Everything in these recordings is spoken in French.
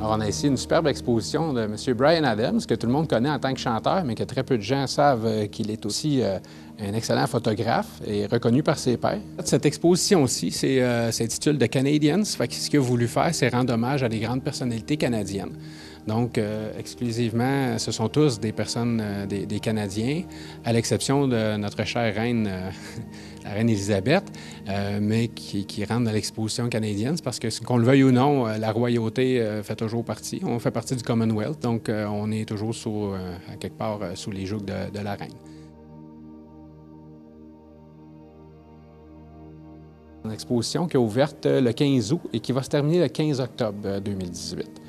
Alors, on a ici une superbe exposition de M. Bryan Adams, que tout le monde connaît en tant que chanteur, mais que très peu de gens savent qu'il est aussi un excellent photographe et reconnu par ses pairs. Cette exposition-ci s'intitule The Canadians. Fait que ce qu'il a voulu faire, c'est rendre hommage à des grandes personnalités canadiennes. Donc, exclusivement, ce sont tous des personnes, des Canadiens, à l'exception de notre chère reine, la reine Élisabeth, mais qui rentre dans l'exposition canadienne, parce que, qu'on le veuille ou non, la royauté fait toujours partie. On fait partie du Commonwealth, donc on est toujours à quelque part sous les jougs de la reine. Une exposition qui est ouverte le 15 août et qui va se terminer le 15 octobre 2018.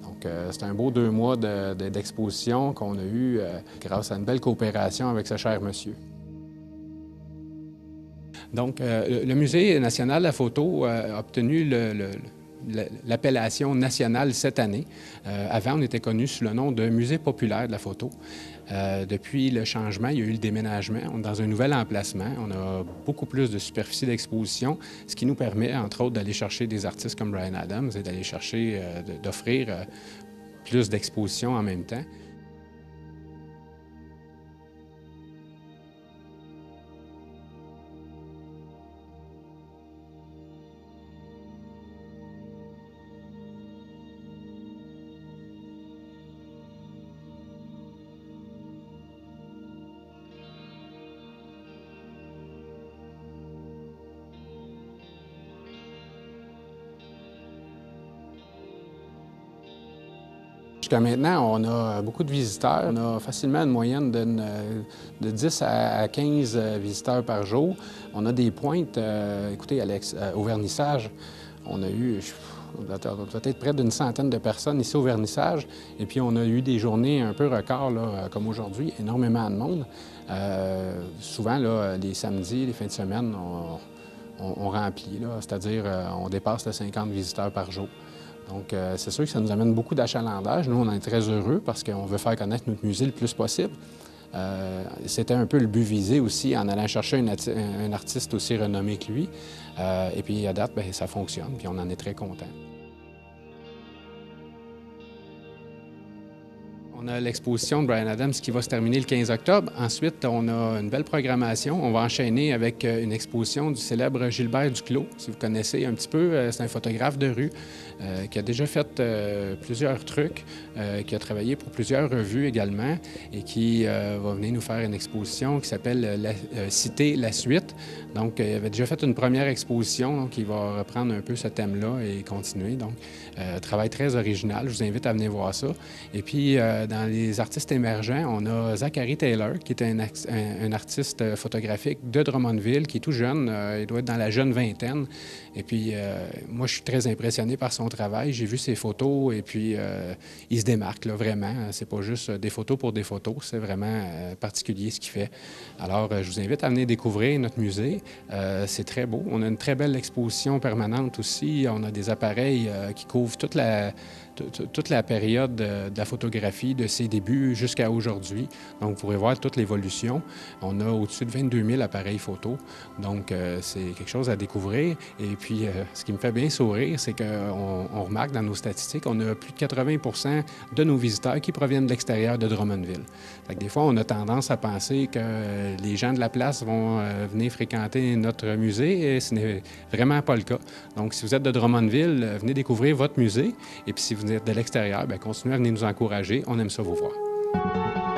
Donc, c'est un beau 2 mois d'exposition qu'on a eu grâce à une belle coopération avec ce cher monsieur. Donc, le Musée national de la photo a obtenu l'appellation nationale cette année. Avant, on était connu sous le nom de Musée populaire de la photo. Depuis le changement, il y a eu le déménagement. On est dans un nouvel emplacement. On a beaucoup plus de superficie d'exposition, ce qui nous permet, entre autres, d'aller chercher des artistes comme Bryan Adams et d'aller chercher, d'offrir plus d'expositions en même temps. Jusqu'à maintenant, on a beaucoup de visiteurs. On a facilement une moyenne de 10 à 15 visiteurs par jour. On a des pointes, écoutez, Alex, au vernissage, on a eu peut-être près d'une centaine de personnes ici au vernissage. Et puis, on a eu des journées un peu records, là, comme aujourd'hui, énormément de monde. Souvent, là, les samedis, les fins de semaine, on remplit, c'est-à-dire on dépasse les 50 visiteurs par jour. Donc, c'est sûr que ça nous amène beaucoup d'achalandage. Nous, on est très heureux parce qu'on veut faire connaître notre musée le plus possible. C'était un peu le but visé aussi en allant chercher un artiste aussi renommé que lui. Et puis, à date, bien, ça fonctionne, puis on en est très contents. On a l'exposition de Bryan Adams qui va se terminer le 15 octobre. Ensuite, on a une belle programmation. On va enchaîner avec une exposition du célèbre Gilbert Duclos. Si vous connaissez un petit peu, c'est un photographe de rue qui a déjà fait plusieurs trucs, qui a travaillé pour plusieurs revues également et qui va venir nous faire une exposition qui s'appelle Citer la suite. Donc, il avait déjà fait une première exposition qui va reprendre un peu ce thème-là et continuer. Donc, travail très original. Je vous invite à venir voir ça. Et puis, dans les artistes émergents, on a Zachary Taylor, qui est un artiste photographique de Drummondville, qui est tout jeune. Il doit être dans la jeune vingtaine. Et puis, moi, je suis très impressionné par son travail. J'ai vu ses photos et puis, il se démarque, là, vraiment. C'est pas juste des photos pour des photos. C'est vraiment particulier ce qu'il fait. Alors, je vous invite à venir découvrir notre musée. C'est très beau. On a une très belle exposition permanente aussi. On a des appareils qui couvrent toute la période de la photographie, de ses débuts jusqu'à aujourd'hui. Donc, vous pourrez voir toute l'évolution. On a au-dessus de 22 000 appareils photo. Donc, c'est quelque chose à découvrir. Et puis, ce qui me fait bien sourire, c'est qu'on remarque dans nos statistiques, on a plus de 80 % de nos visiteurs qui proviennent de l'extérieur de Drummondville. Fait que des fois, on a tendance à penser que les gens de la place vont venir fréquenter notre musée et ce n'est vraiment pas le cas. Donc, si vous êtes de Drummondville, venez découvrir votre musée. Et puis, si vous êtes de l'extérieur, bien, continuez à venir nous encourager. On aime ça vous voir.